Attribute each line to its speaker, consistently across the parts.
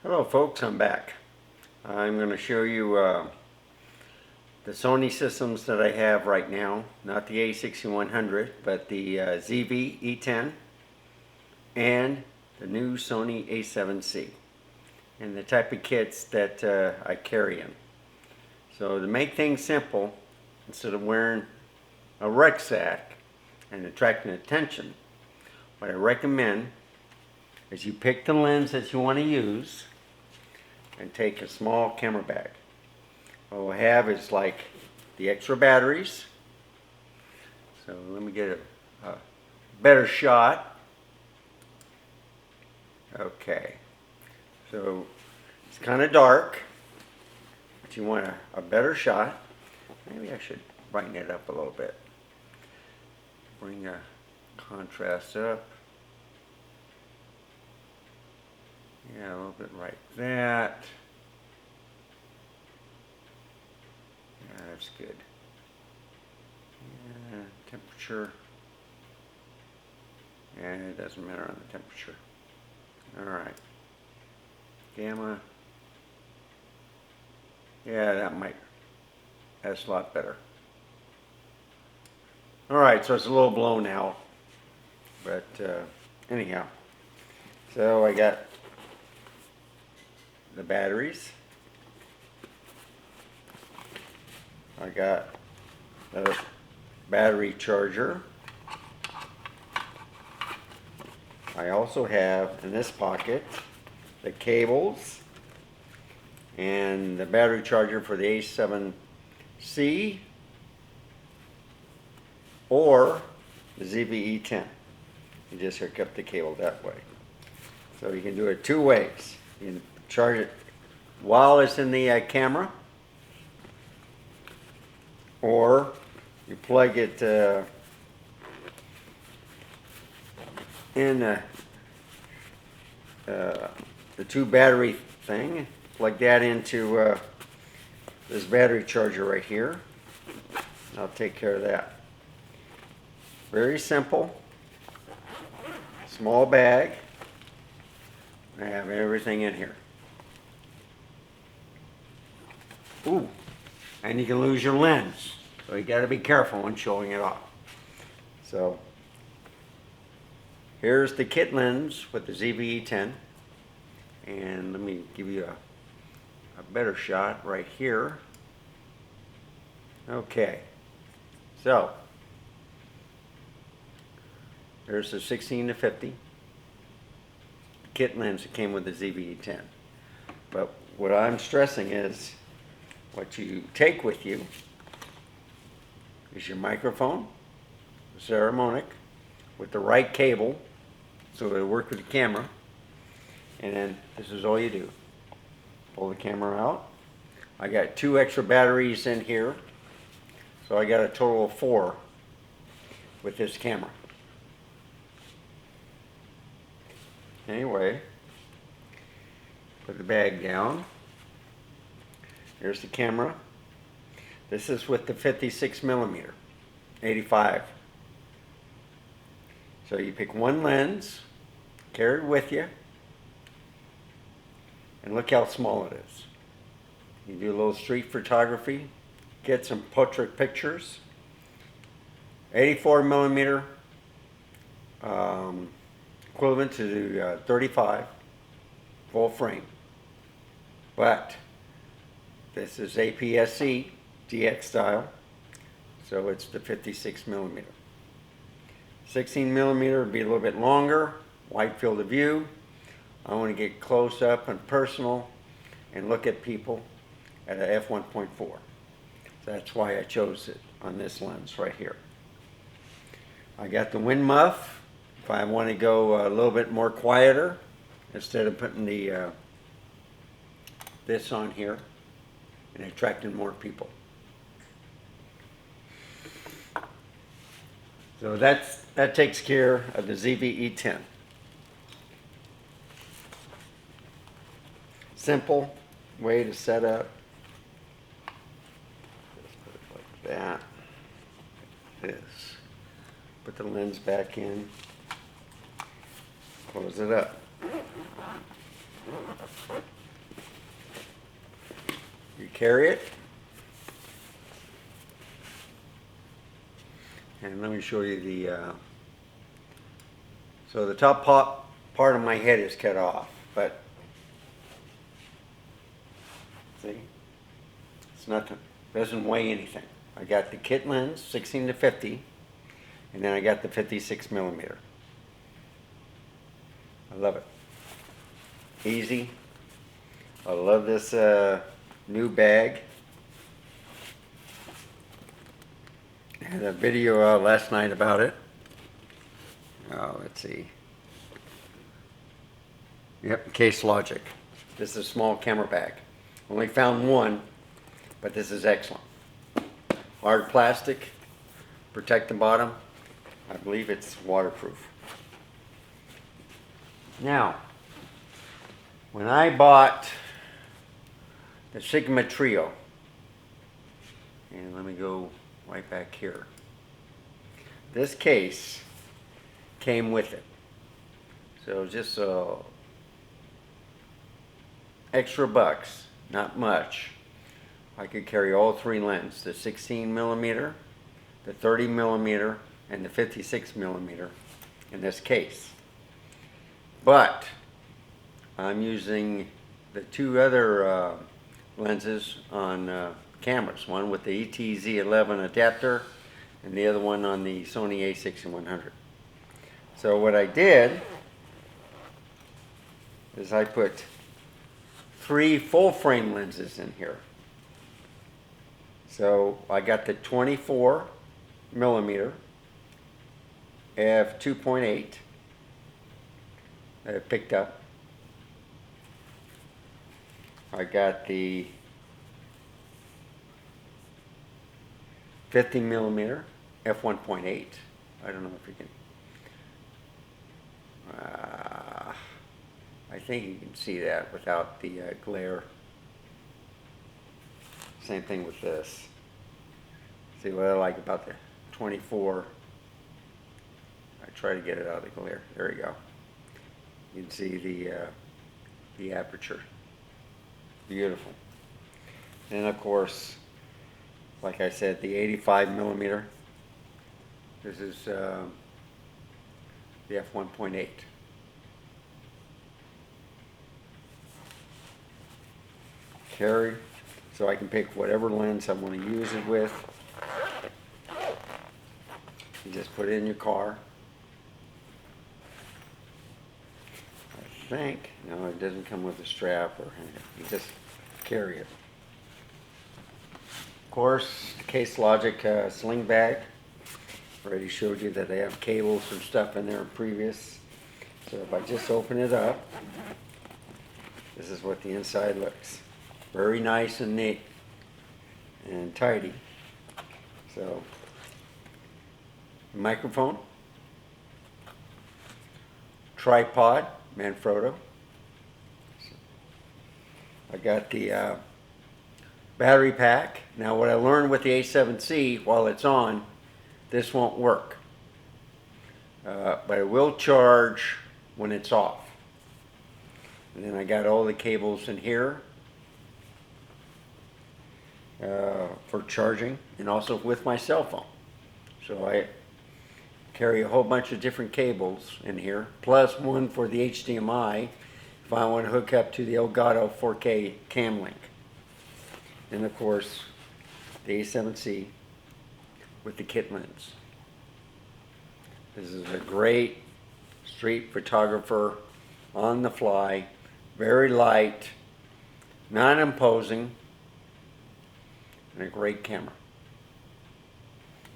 Speaker 1: Hello folks, I'm back. I'm going to show you the Sony systems that I have right now. Not the A6100, but the ZV-E10 and the new Sony A7c. And the type of kits that I carry in. So to make things simple, instead of wearing a rucksack and attracting attention, what I recommend is you pick the lens that you want to use and take a small camera bag. What we'll have is like the extra batteries. So let me get a better shot. Okay, so it's kind of dark, but you want a better shot. Maybe I should brighten it up a little bit. Bring the contrast up. Yeah, a little bit like that. Yeah, that's good. Yeah, temperature. Yeah, it doesn't matter on the temperature. Alright. Gamma. Yeah, that's a lot better. Alright, so it's a little blown out. But anyhow. So I got the batteries. I got the battery charger. I also have in this pocket the cables and the battery charger for the A7C or the ZV-E10. You just hook up the cable that way. So you can do it two ways. You can charge it while it's in the camera, or you plug it in the two battery thing, plug that into this battery charger right here. I'll take care of that. Very simple, small bag. I have everything in here. Ooh, and you can lose your lens, so you got to be careful when showing it off. So here's the kit lens with the ZV-E10, and let me give you a better shot right here. Okay, so there's the 16 to 50 kit lens that came with the ZV-E10. But what I'm stressing is what you take with you is your microphone, ceramic, with the right cable so it'll work with the camera. And then this is all you do. Pull the camera out. I got two extra batteries in here, so I got a total of 4 with this camera. Anyway, put the bag down. Here's the camera. This is with the 56mm, 85. So you pick one lens, carry it with you, and look how small it is. You do a little street photography, get some portrait pictures. 84mm, equivalent to the 35, full frame. But this is APSC DX style, so it's the 56mm. 16mm would be a little bit longer, wide field of view. I want to get close up and personal and look at people at a f1.4. So that's why I chose it on this lens right here. I got the wind muff if I want to go a little bit more quieter instead of putting the this on here and attracting more people. So that takes care of the ZV-E10. Simple way to set up. Just put it like that. This. Put the lens back in. Close it up. carry it. And let me show you the, so the top part of my head is cut off, but see, it's nothing, doesn't weigh anything. I got the kit lens, 16 to 50, and then I got the 56 millimeter. I love it. Easy. I love this new bag. I had a video last night about it. Oh, let's see. Yep, Case Logic. This is a small camera bag. Only found one, but this is excellent. Hard plastic, protect the bottom. I believe it's waterproof. Now, when I bought the Sigma Trio, and let me go right back here. This case came with it. So just extra bucks, not much. I could carry all three lenses, the 16 millimeter, the 30 millimeter, and the 56 millimeter in this case. But I'm using the two other lenses on cameras, one with the ET-Z11 adapter and the other one on the Sony A6100. So what I did is I put 3 full frame lenses in here. So I got the 24 millimeter f2.8 that I picked up. I got the 50 millimeter f1.8. I don't know if you can. I think you can see that without the glare. Same thing with this. See what I like about the 24. I try to get it out of the glare. There you go. You can see the aperture. Beautiful. And of course, like I said, the 85 millimeter. This is the f1.8. Carry, so I can pick whatever lens I want to use it with. You just put it in your car. I think, no, it doesn't come with a strap or anything. You just carry it. Of course, the Case Logic sling bag. Already showed you that they have cables and stuff in there previous. So if I just open it up, this is what the inside looks. Very nice and neat and tidy. So, microphone, tripod, Manfrotto. I got the battery pack. Now what I learned with the A7C, while it's on, this won't work. But it will charge when it's off. And then I got all the cables in here for charging, and also with my cell phone. So I carry a whole bunch of different cables in here, plus one for the HDMI if I want to hook up to the Elgato 4K cam link. And of course, the A7C with the kit lens. This is a great street photographer, on the fly, very light, not imposing, and a great camera.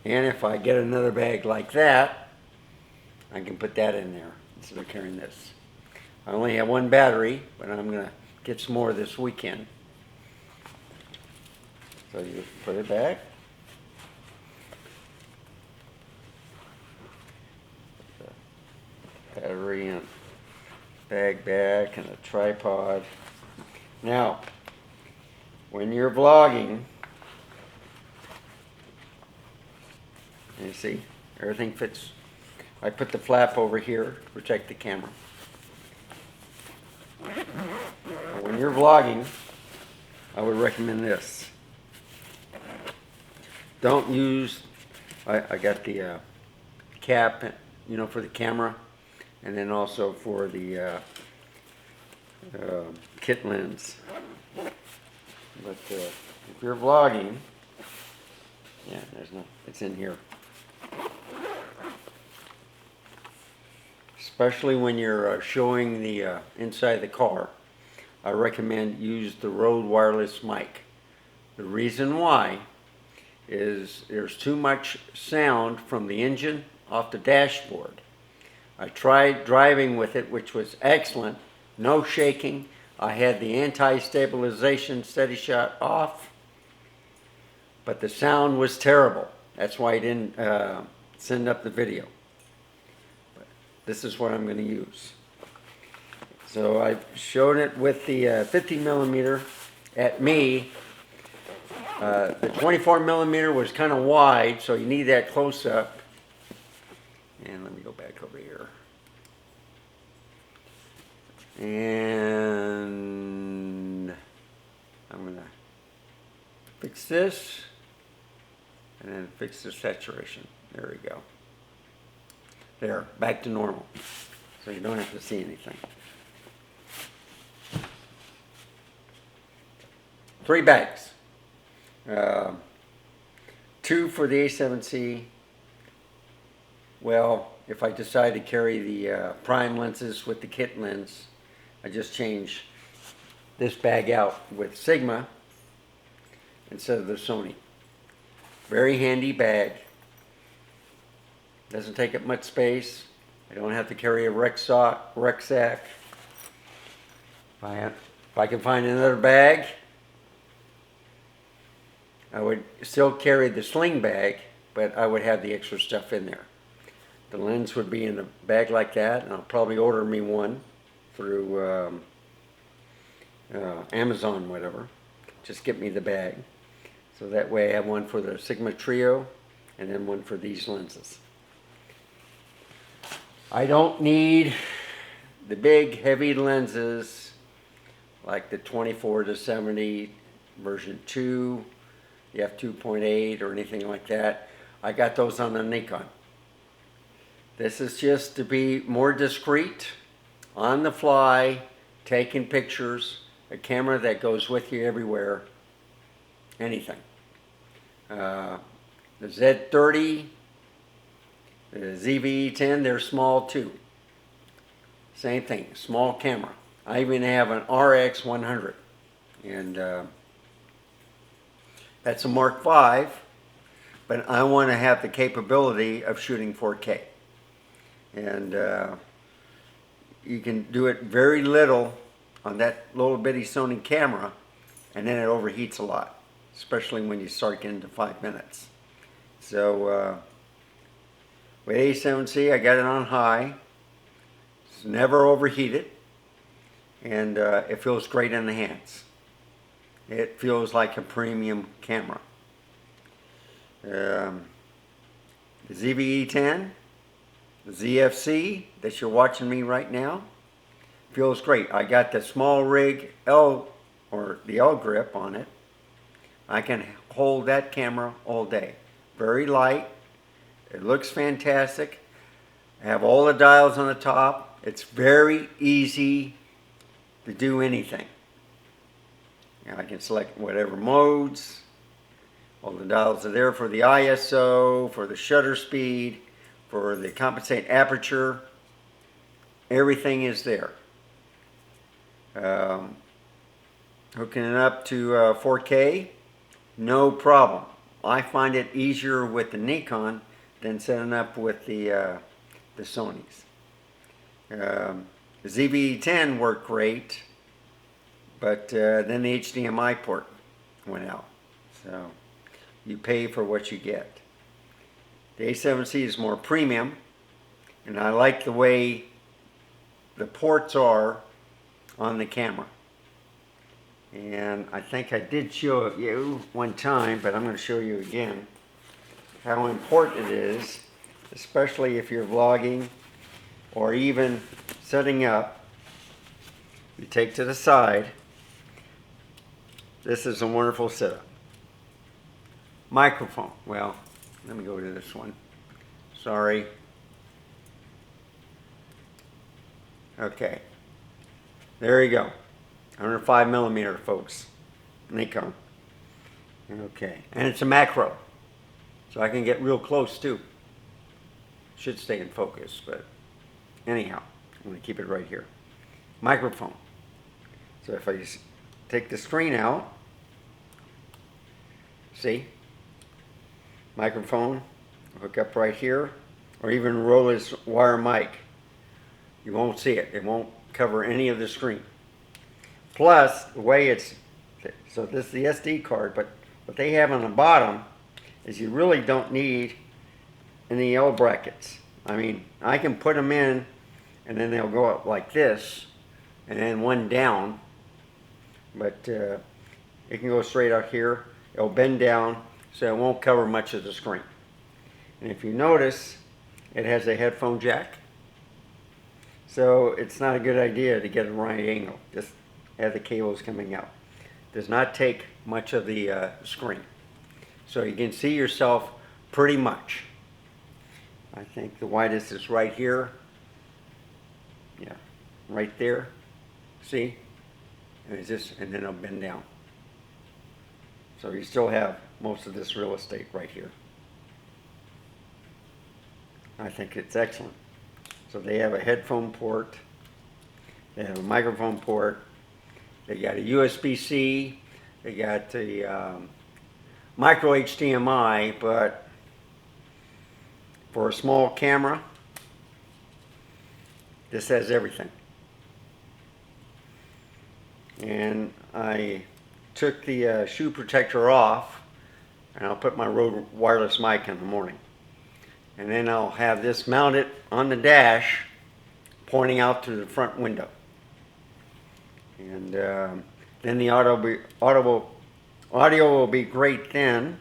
Speaker 1: And if I get another bag like that, I can put that in there instead of carrying this. I only have one battery, but I'm going to get some more this weekend. So you put it back. Put the battery and bag back and a tripod. Now, when you're vlogging, you see, everything fits. I put the flap over here to protect the camera. When you're vlogging, I would recommend this. Don't use, I got the cap, you know, for the camera, and then also for the kit lens. But if you're vlogging, yeah, there's no, it's in here. Especially when you're showing the inside the car, I recommend use the Rode wireless mic. The reason why is there's too much sound from the engine off the dashboard. I tried driving with it, which was excellent, no shaking. I had the anti-stabilization steady shot off, but the sound was terrible. That's why I didn't send up the video. But this is what I'm going to use. So I've shown it with the 50 millimeter at me. The 24 millimeter was kind of wide, so you need that close up. And let me go back over here. And I'm going to fix this and then fix the saturation. There we go. There, back to normal. So you don't have to see anything. 3 bags. 2 for the A7C. Well, if I decide to carry the prime lenses with the kit lens, I just change this bag out with Sigma instead of the Sony. Very handy bag. Doesn't take up much space. I don't have to carry a rucksack. If I can find another bag, I would still carry the Sling bag, but I would have the extra stuff in there. The lens would be in a bag like that, and I'll probably order me one through Amazon, whatever. Just get me the bag. So that way I have one for the Sigma Trio and then one for these lenses. I don't need the big heavy lenses like the 24-70 version 2, the f2.8 or anything like that. I got those on the Nikon. This is just to be more discreet, on the fly, taking pictures, a camera that goes with you everywhere, anything. The Z30, the ZV-E10, they're small too. Same thing, small camera. I even have an RX 100, and that's a Mark V, but I want to have the capability of shooting 4K. And you can do it very little on that little bitty Sony camera, and then it overheats a lot, especially when you start getting to 5 minutes. So with A7C, I got it on high. It's never overheated, and it feels great in the hands. It feels like a premium camera. The ZV-E10, the ZFC that you're watching me right now, feels great. I got the small rig L, or the L grip on it. I can hold that camera all day. Very light. It looks fantastic. I have all the dials on the top. It's very easy to do anything. I can select whatever modes. All the dials are there for the ISO, for the shutter speed, for the compensate aperture. Everything is there. Hooking it up to 4K, no problem. I find it easier with the Nikon than setting up with the Sonys. The ZV-E10 worked great, but then the HDMI port went out. So you pay for what you get. The A7C is more premium, and I like the way the ports are on the camera. And I think I did show you one time, but I'm going to show you again how important it is, especially if you're vlogging or even setting up. You take to the side, this is a wonderful setup. Microphone. Well, let me go to this one. Sorry. Okay. There you go. 105 millimeter, folks. Nikon. Okay. And it's a macro. So I can get real close too. Should stay in focus, but anyhow, I'm going to keep it right here. Microphone. So if I just take the screen out, see? Microphone, hook up right here, or even roll this wire mic. You won't see it. It won't cover any of the screen. Plus, the way it's, so this is the SD card, but what they have on the bottom is you really don't need any L brackets. I mean, I can put them in and then they'll go up like this and then one down, but it can go straight out here. It'll bend down so it won't cover much of the screen. And if you notice, it has a headphone jack. So it's not a good idea to get a right angle. Just have the cables coming out. Does not take much of the screen. So you can see yourself pretty much. I think the widest is right here. Yeah, right there. See? And it's just, and then it'll bend down. So you still have most of this real estate right here. I think it's excellent. So they have a headphone port, they have a microphone port, they got a USB-C, they got the micro HDMI, but for a small camera, this has everything. And I took the shoe protector off, and I'll put my Rode wireless mic in the morning. And then I'll have this mounted on the dash, pointing out to the front window. And then the audio will be great then.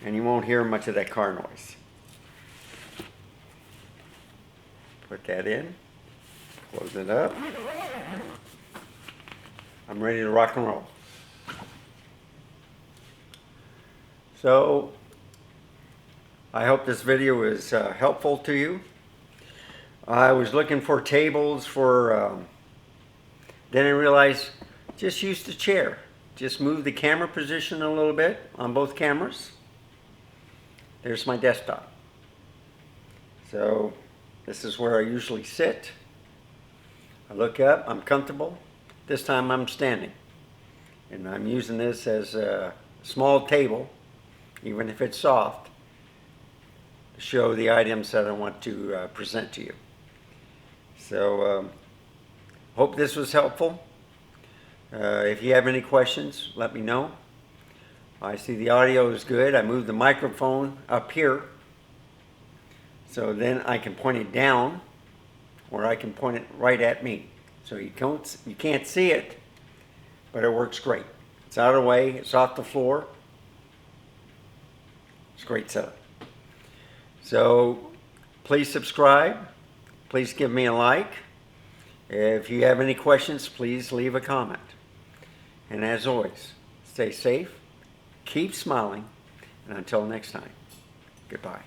Speaker 1: And you won't hear much of that car noise. Put that in, close it up. I'm ready to rock and roll. So, I hope this video is helpful to you. I was looking for tables for, then I realized, just use the chair. Just move the camera position a little bit on both cameras. There's my desktop. So, this is where I usually sit. I look up, I'm comfortable. This time I'm standing. And I'm using this as a small table, even if it's soft, to show the items that I want to present to you. So, hope this was helpful. If you have any questions, let me know. I see the audio is good. I moved the microphone up here, so then I can point it down, or I can point it right at me. So you can't see it, but it works great. It's out of the way, it's off the floor. It's a great setup. So please subscribe. Please give me a like. If you have any questions, please leave a comment. And as always, stay safe, keep smiling, and until next time, goodbye.